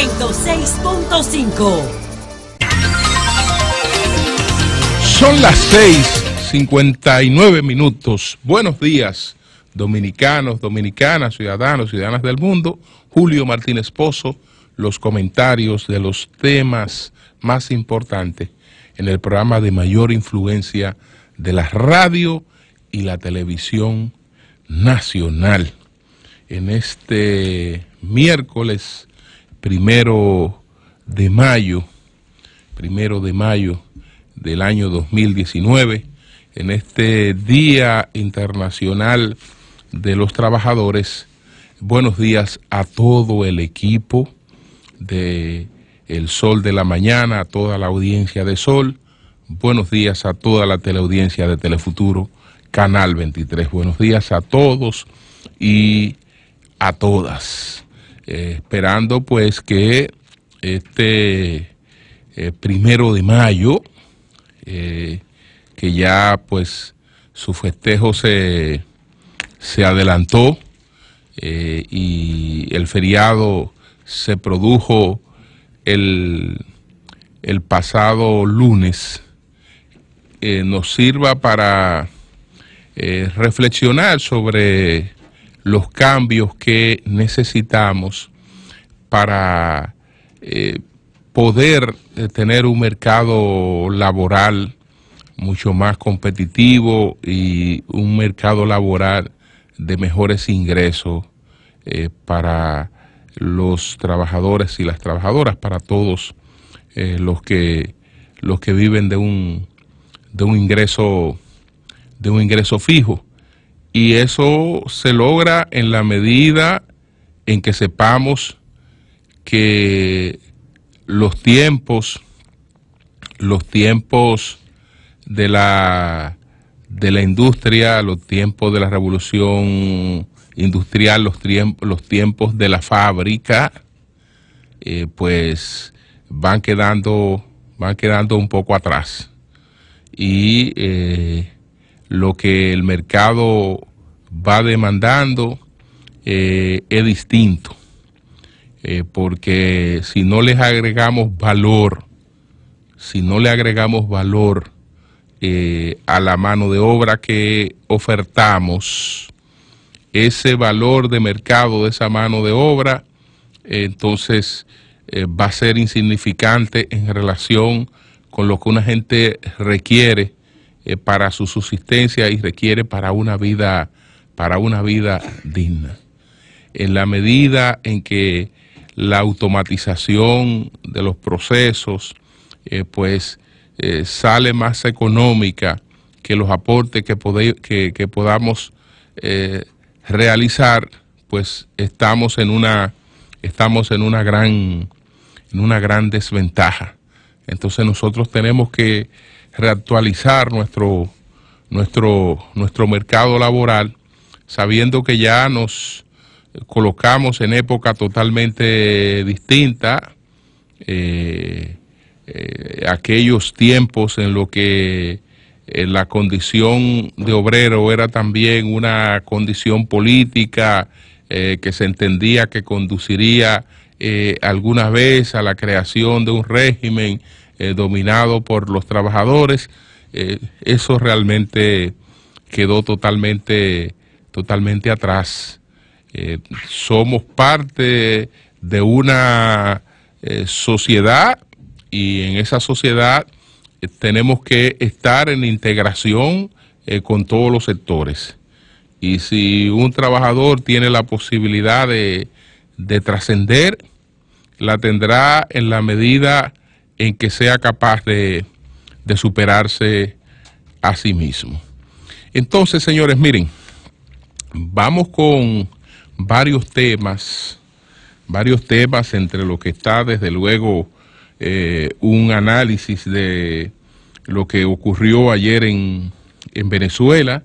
106.5. Son las 6:59. Buenos días, dominicanos, dominicanas, ciudadanos, ciudadanas del mundo. Julio Martínez Pozo, los comentarios de los temas más importantes en el programa de mayor influencia de la radio y la televisión nacional. En este miércoles 1 de mayo del año 2019, en este Día Internacional de los Trabajadores, buenos días a todo el equipo de El Sol de la Mañana, a toda la audiencia de Sol, buenos días a toda la teleaudiencia de Telefuturo, Canal 23, buenos días a todos y a todas, esperando pues que este 1 de mayo, que ya pues su festejo se adelantó y el feriado se produjo el pasado lunes, nos sirva para reflexionar sobre los cambios que necesitamos para poder tener un mercado laboral mucho más competitivo y un mercado laboral de mejores ingresos para los trabajadores y las trabajadoras, para todos los que viven de un ingreso fijo. Y eso se logra en la medida en que sepamos que los tiempos de la industria, los tiempos de la revolución industrial, los tiempos de la fábrica, pues van quedando un poco atrás. Y lo que el mercado va demandando es distinto, porque si no les agregamos valor, a la mano de obra que ofertamos, ese valor de mercado de esa mano de obra, entonces va a ser insignificante en relación con lo que una gente requiere para su subsistencia y requiere para una vida digna. En la medida en que la automatización de los procesos sale más económica que los aportes que podamos realizar, pues estamos en una gran desventaja. Entonces nosotros tenemos que reactualizar nuestro mercado laboral, sabiendo que ya nos colocamos en época totalmente distinta, aquellos tiempos en los que la condición de obrero era también una condición política que se entendía que conduciría alguna vez a la creación de un régimen dominado por los trabajadores. Eso realmente quedó totalmente atrás. Somos parte de una sociedad, y en esa sociedad tenemos que estar en integración con todos los sectores. Y si un trabajador tiene la posibilidad de trascender, la tendrá en la medida en que sea capaz de superarse a sí mismo. Entonces, señores, miren, vamos con varios temas, entre lo que está desde luego un análisis de lo que ocurrió ayer en Venezuela.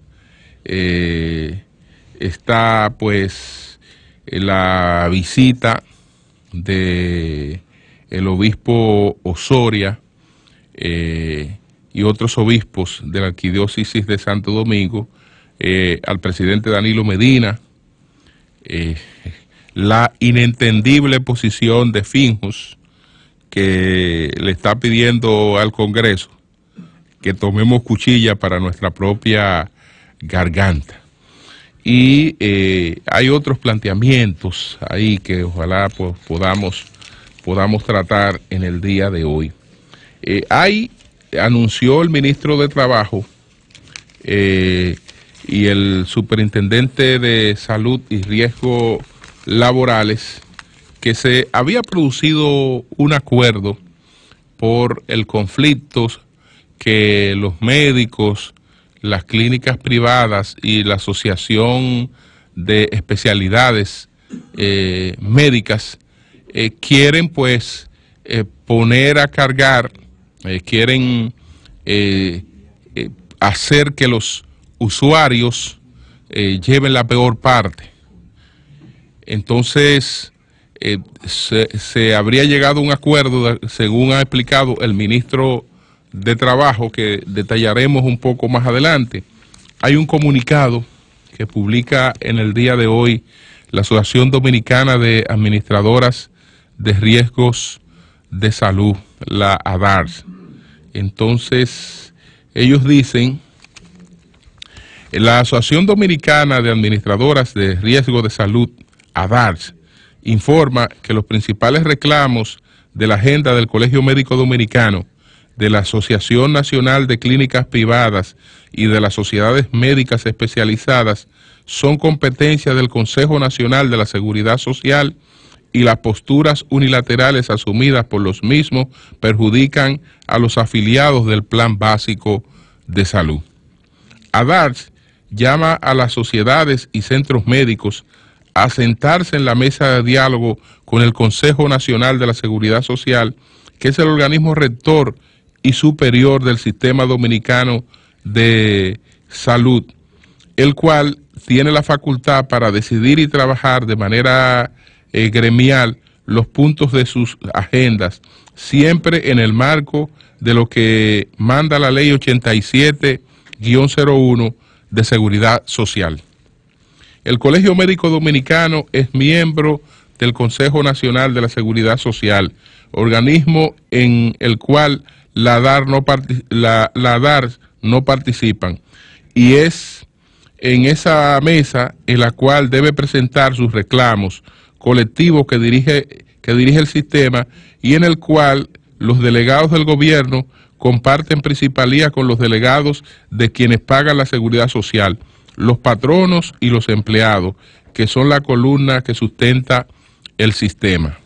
Está pues la visita de el obispo Osoria y otros obispos de la arquidiócesis de Santo Domingo al presidente Danilo Medina. la inentendible posición de Finjus, que le está pidiendo al Congreso que tomemos cuchilla para nuestra propia garganta. Y hay otros planteamientos ahí que ojalá pues, podamos tratar en el día de hoy. Anunció el ministro de Trabajo y el superintendente de Salud y Riesgos Laborales que se había producido un acuerdo por el conflicto que los médicos, las clínicas privadas y la Asociación de Especialidades Médicas quieren pues poner a cargar, quieren hacer que los usuarios lleven la peor parte. Entonces se habría llegado a un acuerdo, según ha explicado el ministro de Trabajo, que detallaremos un poco más adelante. Hay un comunicado que publica en el día de hoy la Asociación Dominicana de Administradoras de Riesgos de Salud, la ADARS. Entonces, ellos dicen, la Asociación Dominicana de Administradoras de Riesgos de Salud, ADARS, informa que los principales reclamos de la agenda del Colegio Médico Dominicano, de la Asociación Nacional de Clínicas Privadas y de las Sociedades Médicas Especializadas son competencia del Consejo Nacional de la Seguridad Social y las posturas unilaterales asumidas por los mismos perjudican a los afiliados del Plan Básico de Salud. ADARS llama a las sociedades y centros médicos a sentarse en la mesa de diálogo con el Consejo Nacional de la Seguridad Social, que es el organismo rector y superior del Sistema Dominicano de Salud, el cual tiene la facultad para decidir y trabajar de manera gremial los puntos de sus agendas, siempre en el marco de lo que manda la Ley 87-01 de Seguridad Social. El Colegio Médico Dominicano es miembro del Consejo Nacional de la Seguridad Social, organismo en el cual la ADARS no participan, y es en esa mesa en la cual debe presentar sus reclamos colectivos que dirige el sistema, y en el cual los delegados del gobierno comparten principalía con los delegados de quienes pagan la seguridad social, los patronos y los empleados, que son la columna que sustenta el sistema.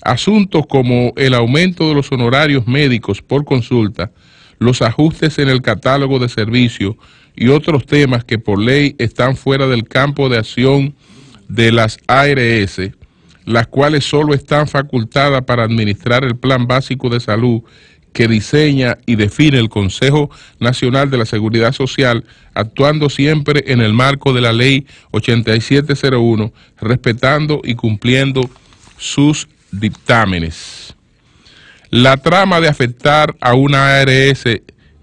Asuntos como el aumento de los honorarios médicos por consulta, los ajustes en el catálogo de servicios y otros temas que por ley están fuera del campo de acción de las ARS, las cuales solo están facultadas para administrar el Plan Básico de Salud que diseña y define el Consejo Nacional de la Seguridad Social, actuando siempre en el marco de la Ley 8701, respetando y cumpliendo sus dictámenes. La trama de afectar a una ARS,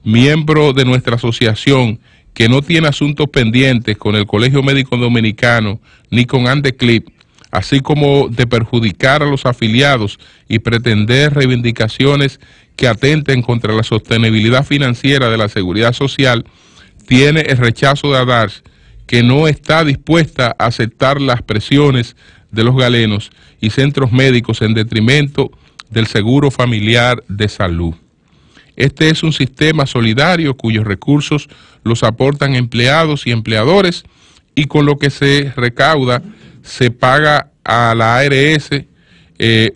miembro de nuestra asociación, que no tiene asuntos pendientes con el Colegio Médico Dominicano ni con Andeclip, así como de perjudicar a los afiliados y pretender reivindicaciones que atenten contra la sostenibilidad financiera de la seguridad social, tiene el rechazo de ADARS, que no está dispuesta a aceptar las presiones de los galenos y centros médicos en detrimento del seguro familiar de salud. Este es un sistema solidario cuyos recursos los aportan empleados y empleadores, y con lo que se recauda se paga a la ARS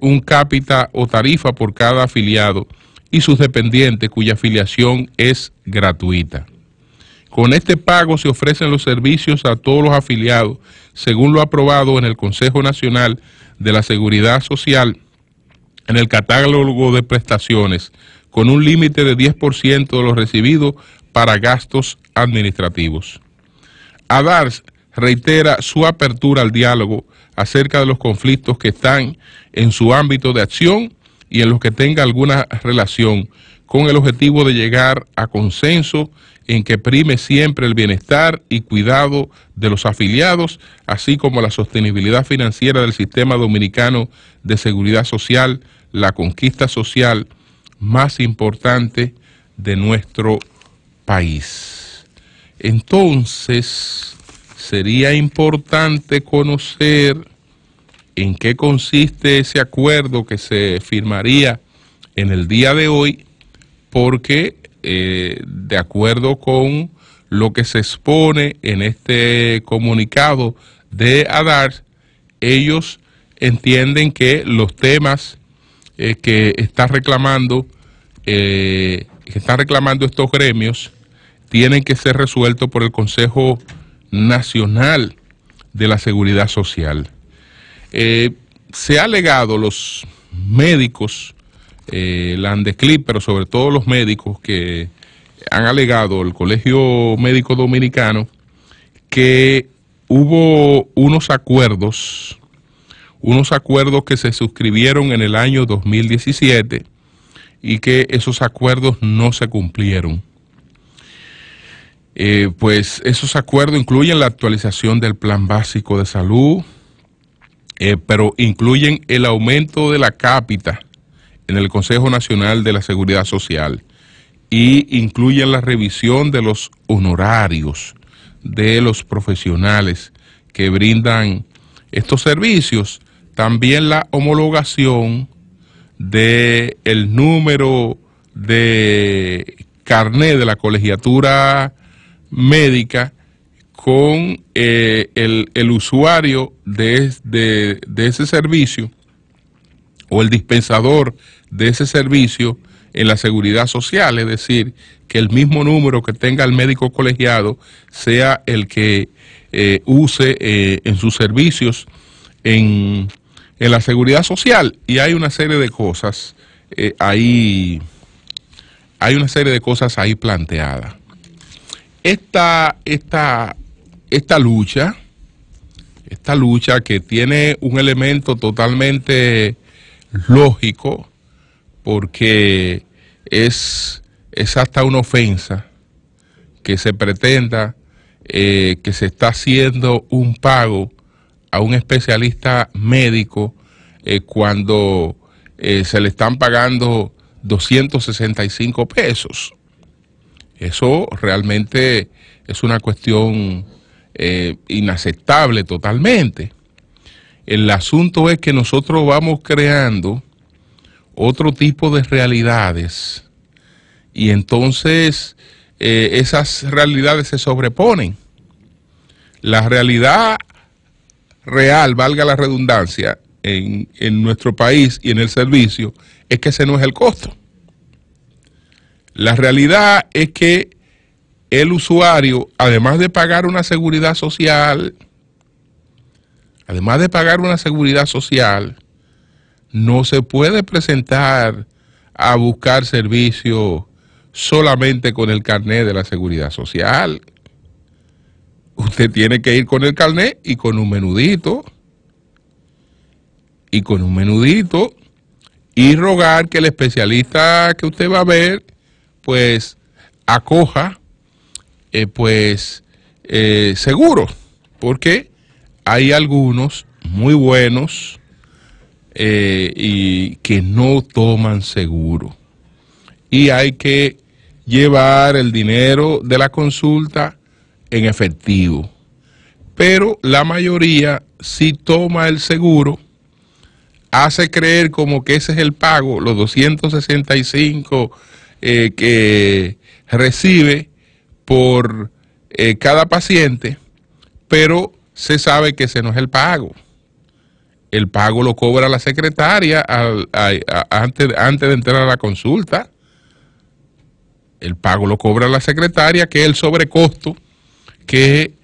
un cápita o tarifa por cada afiliado y sus dependientes, cuya afiliación es gratuita. Con este pago se ofrecen los servicios a todos los afiliados, según lo aprobado en el Consejo Nacional de la Seguridad Social, en el catálogo de prestaciones, con un límite de 10% de lo recibido para gastos administrativos. ADARS reitera su apertura al diálogo acerca de los conflictos que están en su ámbito de acción y en los que tenga alguna relación, con el objetivo de llegar a consenso en que prime siempre el bienestar y cuidado de los afiliados, así como la sostenibilidad financiera del sistema dominicano de seguridad social, la conquista social más importante de nuestro país. Entonces, sería importante conocer en qué consiste ese acuerdo que se firmaría en el día de hoy, porque de acuerdo con lo que se expone en este comunicado de ADARS, ellos entienden que los temas que están reclamando estos gremios tienen que ser resueltos por el Consejo Nacional de la Seguridad Social. Se ha alegado, los médicos, la ANDECLIP, pero sobre todo los médicos que han alegado, el Colegio Médico Dominicano, que hubo unos acuerdos que se suscribieron en el año 2017 y que esos acuerdos no se cumplieron. Pues esos acuerdos incluyen la actualización del Plan Básico de Salud, pero incluyen el aumento de la cápita en el Consejo Nacional de la Seguridad Social y incluyen la revisión de los honorarios de los profesionales que brindan estos servicios, también la homologación del número de carnet de la colegiatura médica con el usuario de ese servicio o el dispensador de ese servicio en la seguridad social, es decir, que el mismo número que tenga el médico colegiado sea el que use en sus servicios en la seguridad social. Y hay una serie de cosas ahí planteadas. Esta lucha que tiene un elemento totalmente lógico, porque es hasta una ofensa que se pretenda que se está haciendo un pago a un especialista médico cuando se le están pagando 265 pesos. Eso realmente es una cuestión inaceptable totalmente. El asunto es que nosotros vamos creando otro tipo de realidades y entonces esas realidades se sobreponen. La realidad real, valga la redundancia, en nuestro país y en el servicio, es que ese no es el costo. La realidad es que el usuario, además de pagar una seguridad social, no se puede presentar a buscar servicio solamente con el carnet de la seguridad social. Usted tiene que ir con el carnet y con un menudito. Y rogar que el especialista que usted va a ver, pues, acoja, seguro. Porque hay algunos muy buenos y que no toman seguro. Y hay que llevar el dinero de la consulta en efectivo. Pero la mayoría sí toma el seguro, hace creer como que ese es el pago, los 265 que recibe por cada paciente, pero se sabe que ese no es el pago. El pago lo cobra la secretaria antes de entrar a la consulta. El pago lo cobra la secretaria, que es el sobrecosto que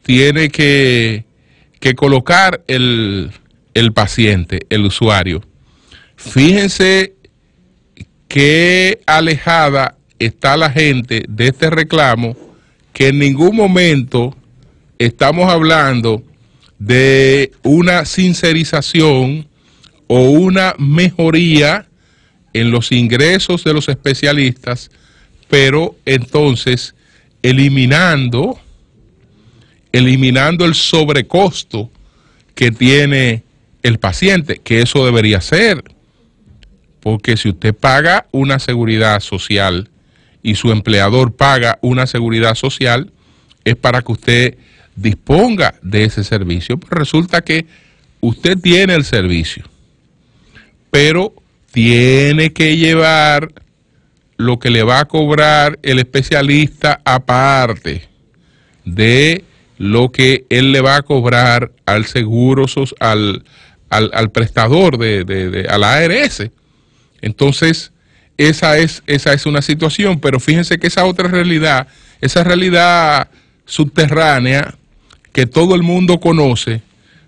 tiene que colocar el paciente, el usuario. Fíjense qué alejada está la gente de este reclamo, que en ningún momento estamos hablando de una sincerización o una mejoría en los ingresos de los especialistas, pero entonces eliminando el sobrecosto que tiene el paciente, que eso debería ser, porque si usted paga una seguridad social y su empleador paga una seguridad social, es para que usted disponga de ese servicio. Pero resulta que usted tiene el servicio, pero tiene que llevar lo que le va a cobrar el especialista aparte de lo que él le va a cobrar al seguro, al prestador, a la ARS. Entonces, esa es una situación, pero fíjense que esa otra realidad, esa realidad subterránea que todo el mundo conoce,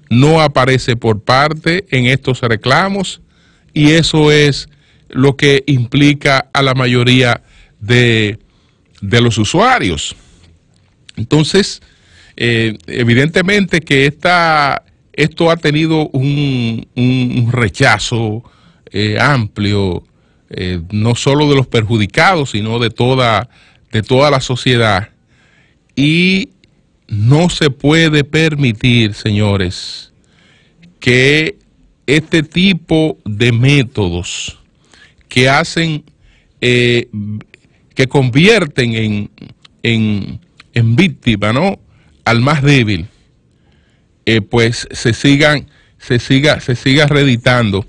no aparece por parte en estos reclamos, y eso es lo que implica a la mayoría de los usuarios. Entonces, evidentemente que esto ha tenido un rechazo amplio, no solo de los perjudicados, sino de toda la sociedad. Y no se puede permitir, señores, que este tipo de métodos que hacen, que convierten en víctima, ¿no?, al más débil, pues se siga reeditando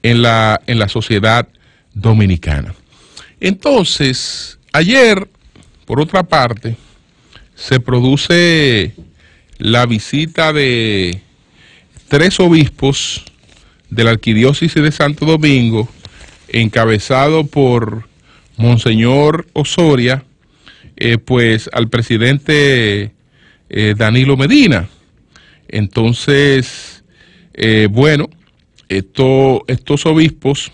en la sociedad dominicana. Entonces, ayer, por otra parte, se produce la visita de 3 obispos de la Arquidiócesis de Santo Domingo, encabezado por Monseñor Osoria, pues al presidente Danilo Medina. Entonces, bueno, estos obispos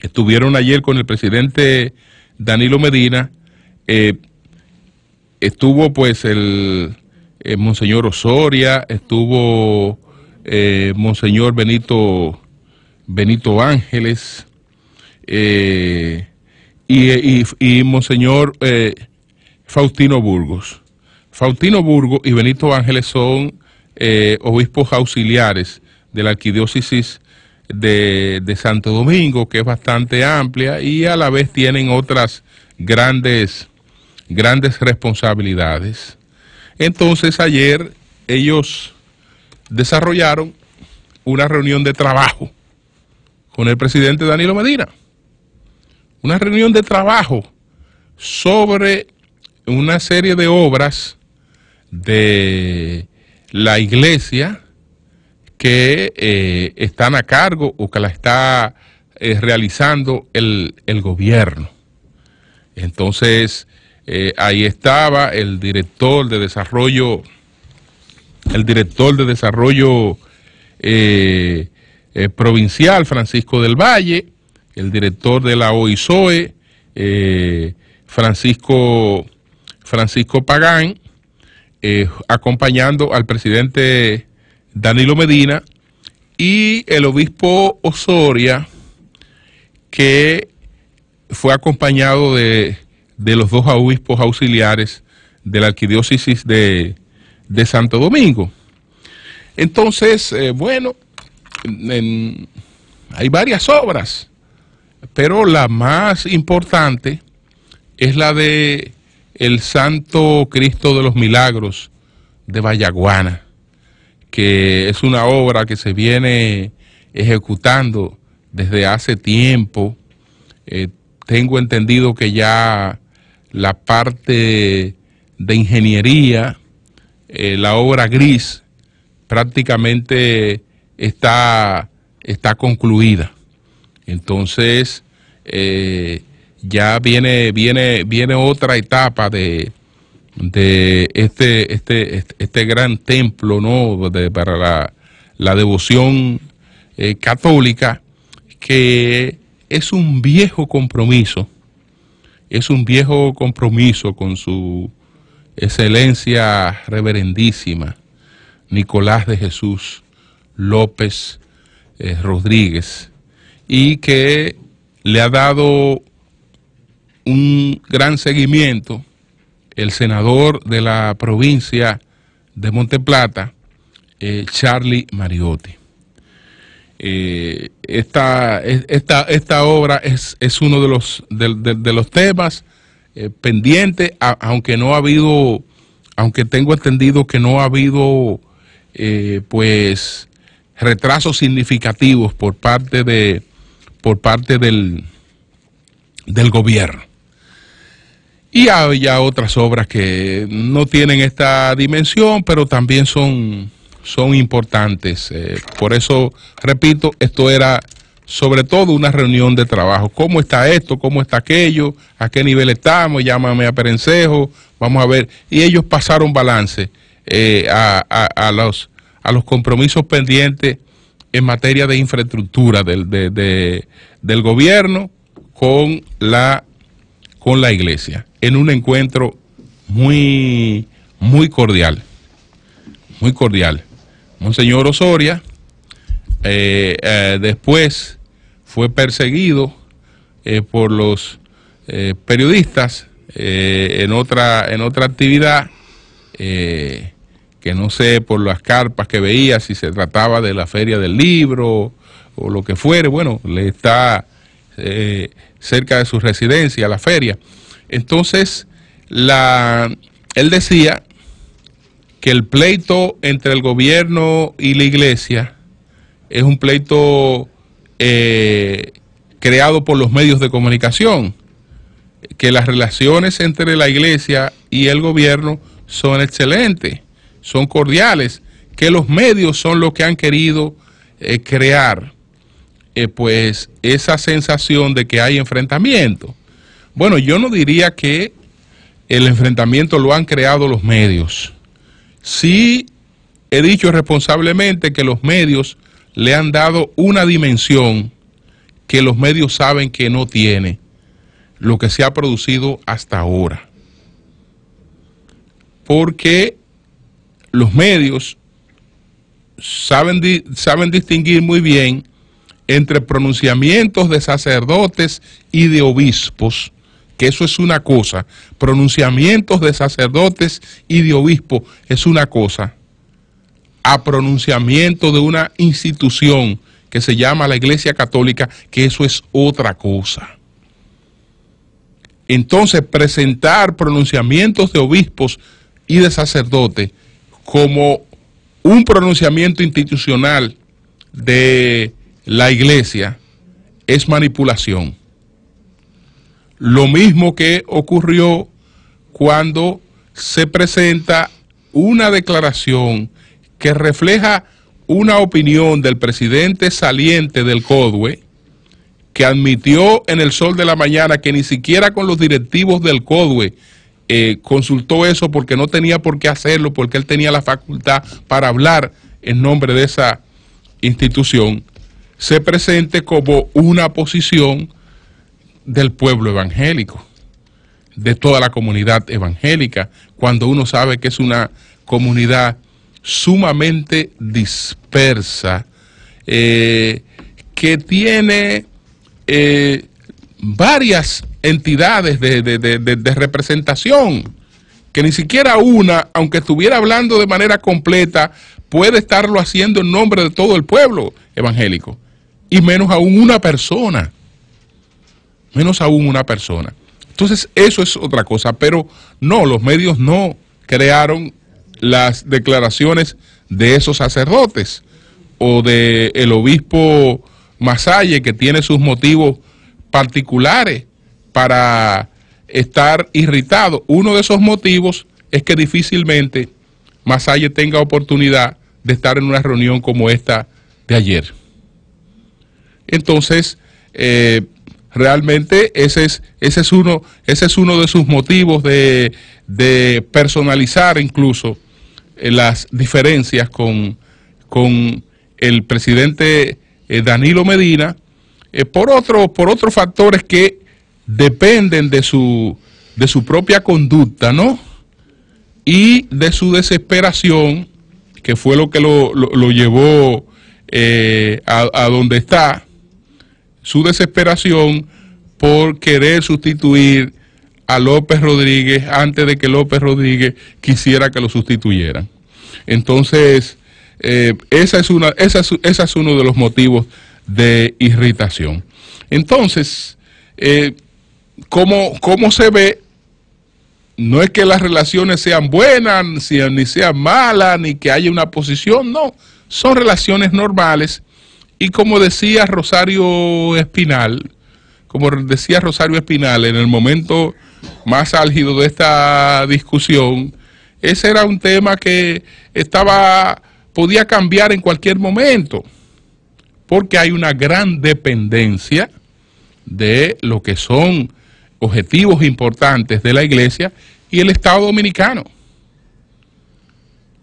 estuvieron ayer con el presidente Danilo Medina. Estuvo pues el Monseñor Osoria, estuvo Monseñor Benito Ángeles, y Monseñor Faustino Burgos. Faustino Burgos y Benito Ángeles son obispos auxiliares de la Arquidiócesis de Santo Domingo, que es bastante amplia, y a la vez tienen otras grandes responsabilidades. Entonces ayer ellos desarrollaron una reunión de trabajo con el presidente Danilo Medina, una reunión de trabajo sobre una serie de obras de la iglesia que están a cargo o que la está realizando el gobierno. Entonces, ahí estaba el director de desarrollo, provincial, Francisco del Valle, el director de la OISOE, Francisco Pagán, acompañando al presidente Danilo Medina, y el obispo Osoria, que fue acompañado de los 2 obispos auxiliares de la Arquidiócesis de Santo Domingo. Entonces, bueno, hay varias obras, pero la más importante es la de el Santo Cristo de los Milagros de Vallaguana, que es una obra que se viene ejecutando desde hace tiempo. Tengo entendido que ya la parte de ingeniería, la obra gris, prácticamente está concluida. Entonces, ya viene otra etapa de este gran templo, ¿no?, para la devoción católica, que es un viejo compromiso con su excelencia reverendísima Nicolás de Jesús López Rodríguez, y que le ha dado un gran seguimiento el senador de la provincia de Monteplata, Charlie Mariotti. Esta obra es uno de los temas pendientes, aunque no ha habido, aunque tengo entendido que no ha habido pues retrasos significativos por parte del gobierno. Y hay ya otras obras que no tienen esta dimensión, pero también son importantes. Por eso, repito, esto era sobre todo una reunión de trabajo. ¿Cómo está esto? ¿Cómo está aquello? ¿A qué nivel estamos? Llámame a Perencejo. Vamos a ver. Y ellos pasaron balance a los compromisos pendientes en materia de infraestructura del gobierno con la iglesia, en un encuentro muy cordial, muy cordial. Monseñor Osoria después fue perseguido por los periodistas en otra actividad, que no sé, por las carpas que veía, si se trataba de la Feria del Libro o lo que fuere. Bueno, le está cerca de su residencia, la feria. Entonces, él decía que el pleito entre el gobierno y la iglesia es un pleito creado por los medios de comunicación, que las relaciones entre la iglesia y el gobierno son excelentes, son cordiales, que los medios son los que han querido crear pues esa sensación de que hay enfrentamiento. Bueno, yo no diría que el enfrentamiento lo han creado los medios. Sí he dicho responsablemente que los medios le han dado una dimensión que los medios saben que no tiene lo que se ha producido hasta ahora. Porque los medios saben distinguir muy bien entre pronunciamientos de sacerdotes y de obispos, que eso es una cosa. Pronunciamientos de sacerdotes y de obispos es una cosa, a pronunciamiento de una institución que se llama la Iglesia Católica, que eso es otra cosa. Entonces, presentar pronunciamientos de obispos y de sacerdotes como un pronunciamiento institucional de la iglesia es manipulación. Lo mismo que ocurrió cuando se presenta una declaración que refleja una opinión del presidente saliente del CODUE, que admitió en el Sol de la Mañana que ni siquiera con los directivos del CODUE consultó eso, porque no tenía por qué hacerlo, porque él tenía la facultad para hablar en nombre de esa institución, se presente como una posición del pueblo evangélico, de toda la comunidad evangélica, cuando uno sabe que es una comunidad sumamente dispersa, que tiene varias entidades de representación, que ni siquiera una, aunque estuviera hablando de manera completa, puede estarlo haciendo en nombre de todo el pueblo evangélico, y menos aún una persona, Entonces eso es otra cosa, pero no, los medios no crearon las declaraciones de esos sacerdotes o de el obispo Masalle, que tiene sus motivos particulares para estar irritado. Uno de esos motivos es que difícilmente Masalle tenga oportunidad de estar en una reunión como esta de ayer. Entonces, realmente ese es uno de sus motivos de personalizar incluso las diferencias con el presidente Danilo Medina, por otros factores que dependen de su propia conducta, ¿no? Y de su desesperación, que fue lo que lo llevó a donde está, su desesperación por querer sustituir a López Rodríguez antes de que López Rodríguez quisiera que lo sustituyeran. Entonces, ese es uno de los motivos de irritación. Entonces, ¿cómo se ve? No es que las relaciones sean buenas, ni sean malas, ni que haya una posición, no. Son relaciones normales. Y como decía Rosario Espinal, en el momento más álgido de esta discusión, ese era un tema que podía cambiar en cualquier momento, porque hay una gran dependencia de lo que son objetivos importantes de la Iglesia y el Estado Dominicano.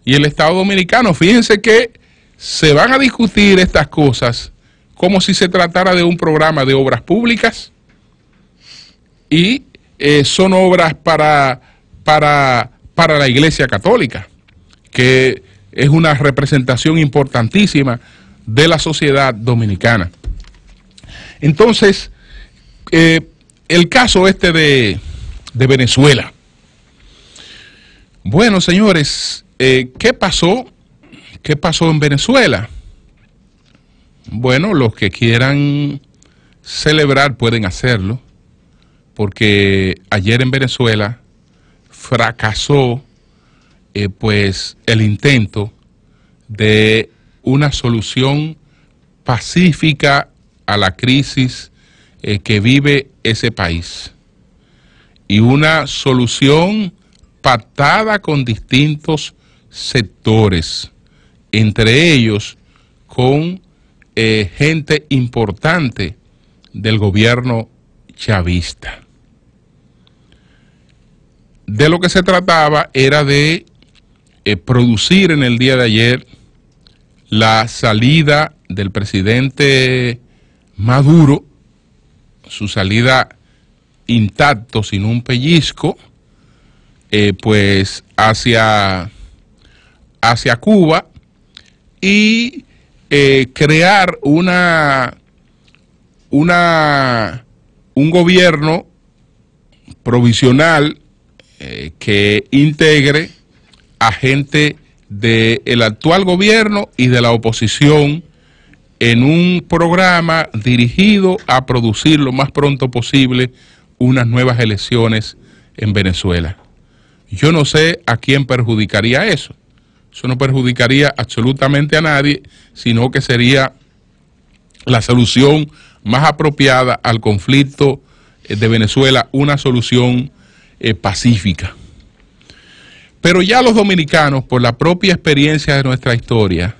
Y el Estado Dominicano, fíjense que se van a discutir estas cosas como si se tratara de un programa de obras públicas, y son obras para la Iglesia Católica, que es una representación importantísima de la sociedad dominicana. Entonces, el caso de Venezuela. Bueno, señores, ¿qué pasó? ¿Qué pasó en Venezuela? Bueno, los que quieran celebrar pueden hacerlo, porque ayer en Venezuela fracasó pues el intento de una solución pacífica a la crisis que vive ese país, y una solución pactada con distintos sectores, entre ellos con gente importante del gobierno chavista. De lo que se trataba era de producir en el día de ayer la salida del presidente Maduro, su salida intacto, sin un pellizco, pues hacia Cuba, y crear un gobierno provisional que integre a gente del actual gobierno y de la oposición, en un programa dirigido a producir lo más pronto posible unas nuevas elecciones en Venezuela. Yo no sé a quién perjudicaría eso. Eso no perjudicaría absolutamente a nadie, sino que sería la solución más apropiada al conflicto de Venezuela, una solución pacífica. Pero ya los dominicanos, por la propia experiencia de nuestra historia,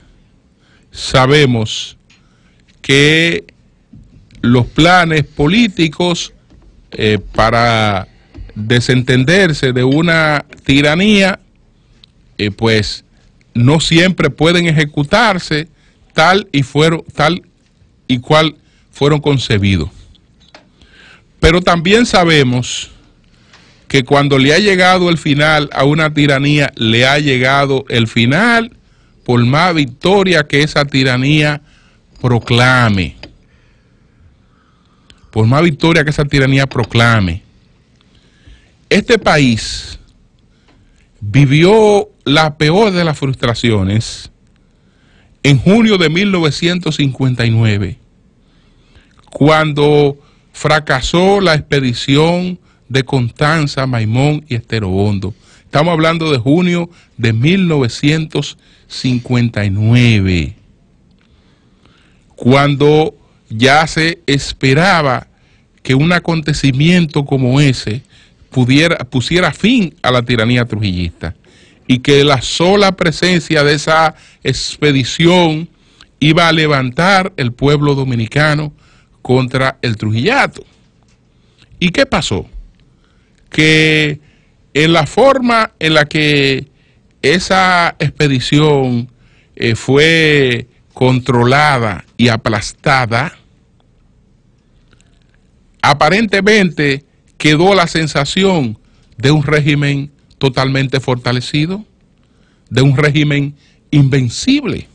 sabemos que los planes políticos para desentenderse de una tiranía, pues no siempre pueden ejecutarse tal y cual fueron concebidos. Pero también sabemos que cuando le ha llegado el final a una tiranía, le ha llegado el final por más victoria que esa tiranía proclame. Por más victoria que esa tiranía proclame. Este país vivió la peor de las frustraciones en junio de 1959, cuando fracasó la expedición de Constanza, Maimón y Esterobondo. Estamos hablando de junio de 1959, cuando ya se esperaba que un acontecimiento como ese pusiera fin a la tiranía trujillista, y que la sola presencia de esa expedición iba a levantar el pueblo dominicano contra el trujillato. ¿Y qué pasó? Que en la forma en la que esa expedición fue controlada y aplastada, aparentemente quedó la sensación de un régimen totalmente fortalecido, de un régimen invencible.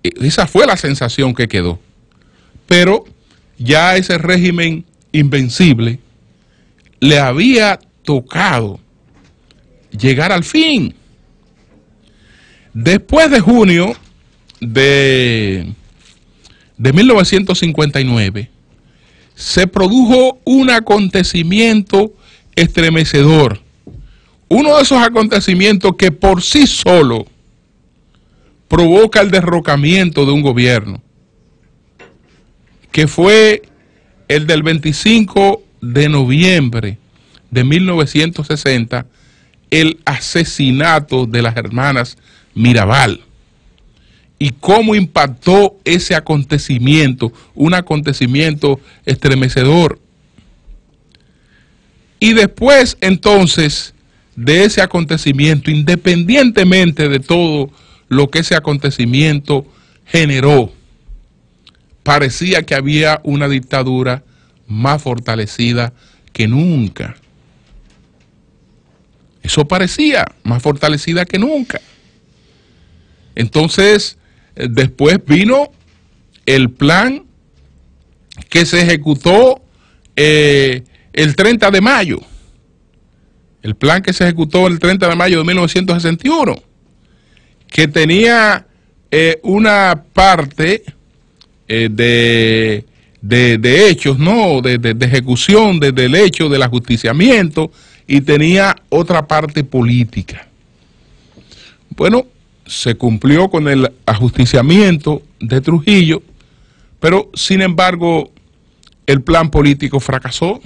Esa fue la sensación que quedó. Pero ya ese régimen invencible le había tocado llegar al fin. Después de junio de 1959, se produjo un acontecimiento estremecedor. Uno de esos acontecimientos que por sí solo provoca el derrocamiento de un gobierno, que fue el del 25 de noviembre de 1960, el asesinato de las hermanas Mirabal. Y cómo impactó ese acontecimiento, un acontecimiento estremecedor. Y después, entonces, de ese acontecimiento, independientemente de todo lo que ese acontecimiento generó, parecía que había una dictadura más fortalecida que nunca. Eso parecía más fortalecida que nunca. Entonces, después vino el plan que se ejecutó el 30 de mayo. El plan que se ejecutó el 30 de mayo de 1961, que tenía una parte de hechos, ¿no? de ejecución del hecho del ajusticiamiento, y tenía otra parte política. Bueno, se cumplió con el ajusticiamiento de Trujillo, pero sin embargo el plan político fracasó.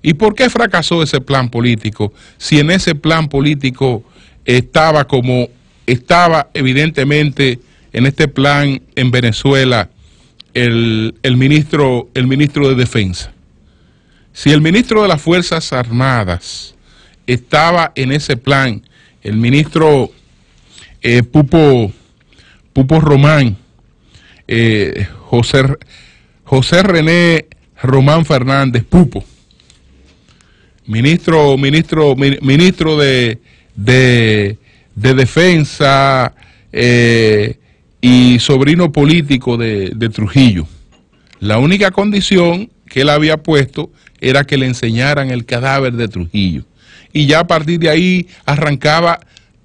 ¿Y por qué fracasó ese plan político? Si en ese plan político estaba como estaba evidentemente en este plan en Venezuela el ministro de Defensa. Si el ministro de las Fuerzas Armadas estaba en ese plan, el ministro Pupo Román, José René Román Fernández Pupo, ministro de Defensa y sobrino político de Trujillo. La única condición que él había puesto era que le enseñaran el cadáver de Trujillo. Y ya a partir de ahí arrancaba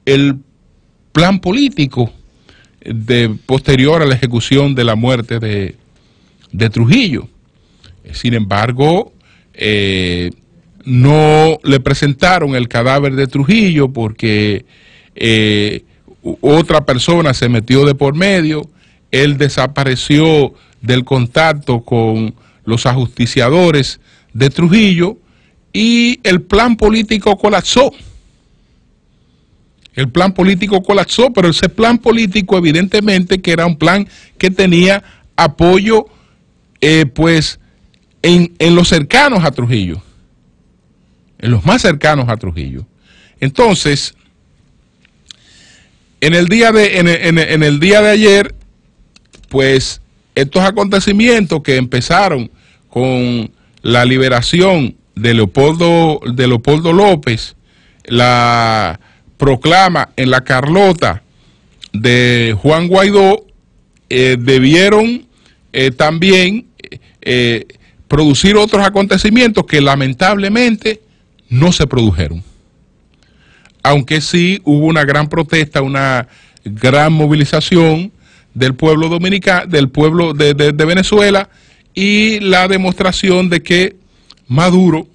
el plan político posterior a la ejecución de la muerte de Trujillo. Sin embargo, no le presentaron el cadáver de Trujillo porque otra persona se metió de por medio. Él desapareció del contacto con los ajusticiadores de Trujillo y el plan político colapsó. El plan político colapsó, pero ese plan político evidentemente que era un plan que tenía apoyo pues en los cercanos a Trujillo, en los más cercanos a Trujillo. Entonces, en el día de ayer, pues estos acontecimientos que empezaron con la liberación de Leopoldo López, la proclama en la Carlota de Juan Guaidó, debieron también producir otros acontecimientos que lamentablemente no se produjeron. Aunque sí hubo una gran protesta, una gran movilización del pueblo dominicano, del pueblo de Venezuela, y la demostración de que Maduro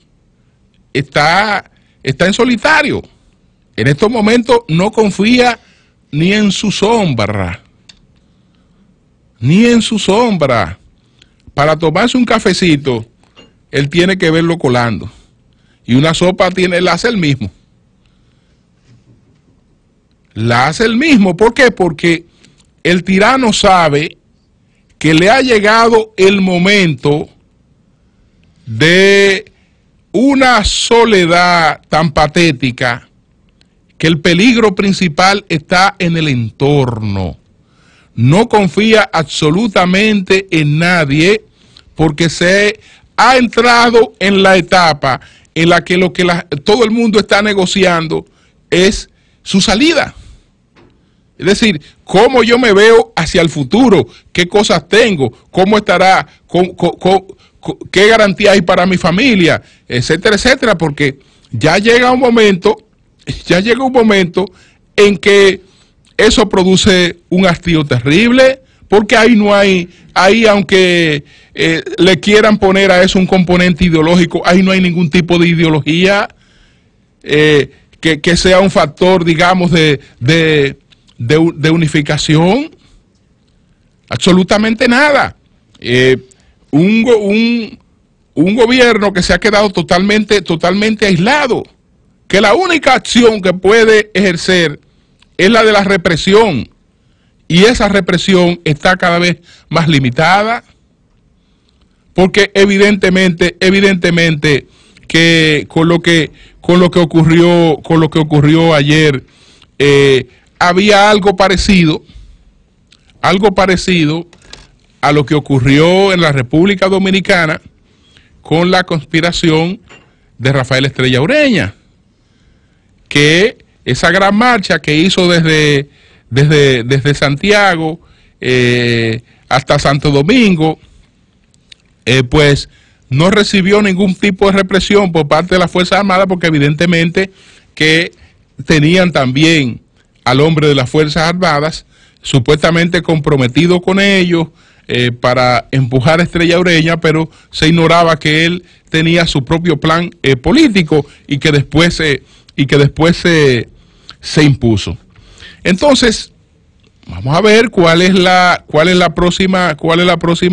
está en solitario. En estos momentos no confía ni en su sombra. Ni en su sombra. Para tomarse un cafecito, él tiene que verlo colando. Y una sopa la hace él mismo. La hace él mismo. ¿Por qué? Porque el tirano sabe que le ha llegado el momento de una soledad tan patética que el peligro principal está en el entorno. No confía absolutamente en nadie porque se ha entrado en la etapa en la que todo el mundo está negociando es su salida. Es decir, cómo yo me veo hacia el futuro, qué cosas tengo, cómo estará, ¿qué garantía hay para mi familia? Etcétera, etcétera, porque ya llega un momento en que eso produce un hastío terrible, porque ahí no hay, ahí aunque le quieran poner a eso un componente ideológico, ahí no hay ningún tipo de ideología que sea un factor, digamos, de unificación. Absolutamente nada. Un gobierno que se ha quedado totalmente aislado, que la única acción que puede ejercer es la de la represión, y esa represión está cada vez más limitada, porque evidentemente que con lo que ocurrió ayer, había algo parecido a lo que ocurrió en la República Dominicana con la conspiración de Rafael Estrella Ureña, que esa gran marcha que hizo desde Santiago hasta Santo Domingo, pues no recibió ningún tipo de represión por parte de las Fuerzas Armadas, porque evidentemente que tenían también al hombre de las Fuerzas Armadas supuestamente comprometido con ellos para empujar a Estrella Ureña, pero se ignoraba que él tenía su propio plan político y que después se impuso. Entonces, vamos a ver cuál es la próxima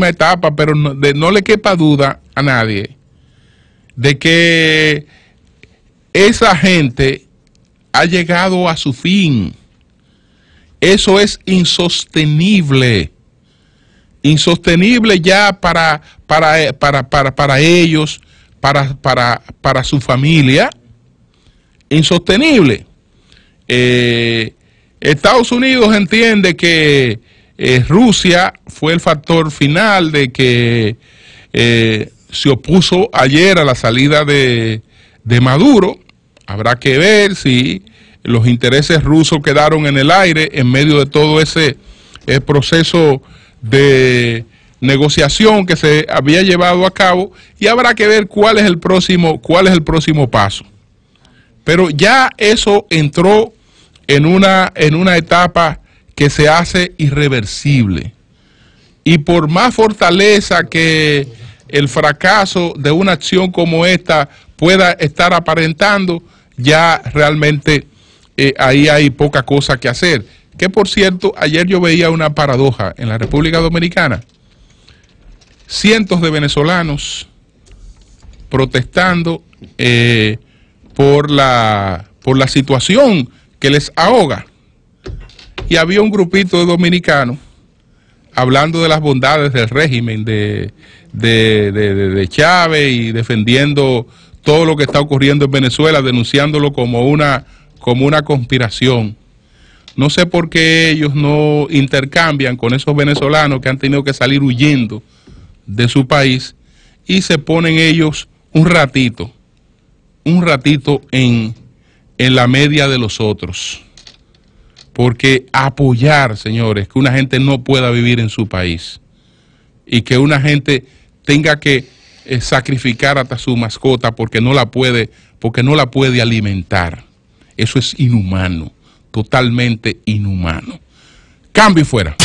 etapa, pero no le quepa duda a nadie de que esa gente ha llegado a su fin. Eso es insostenible ya para ellos, para su familia, insostenible. Estados Unidos entiende que Rusia fue el factor final de que se opuso ayer a la salida de Maduro. Habrá que ver si los intereses rusos quedaron en el aire en medio de todo ese proceso de negociación que se había llevado a cabo, y habrá que ver cuál es el próximo paso. Pero ya eso entró en una etapa que se hace irreversible, y por más fortaleza que el fracaso de una acción como esta pueda estar aparentando, ya realmente ahí hay poca cosa que hacer. Que por cierto, ayer yo veía una paradoja en la República Dominicana. Cientos de venezolanos protestando por la situación que les ahoga. Y había un grupito de dominicanos hablando de las bondades del régimen de Chávez y defendiendo todo lo que está ocurriendo en Venezuela, denunciándolo como una conspiración. No sé por qué ellos no intercambian con esos venezolanos que han tenido que salir huyendo de su país y se ponen ellos un ratito en la media de los otros. Porque apoyar, señores, que una gente no pueda vivir en su país y que una gente tenga que sacrificar hasta su mascota porque no la puede alimentar, eso es inhumano, totalmente inhumano. Cambio y fuera.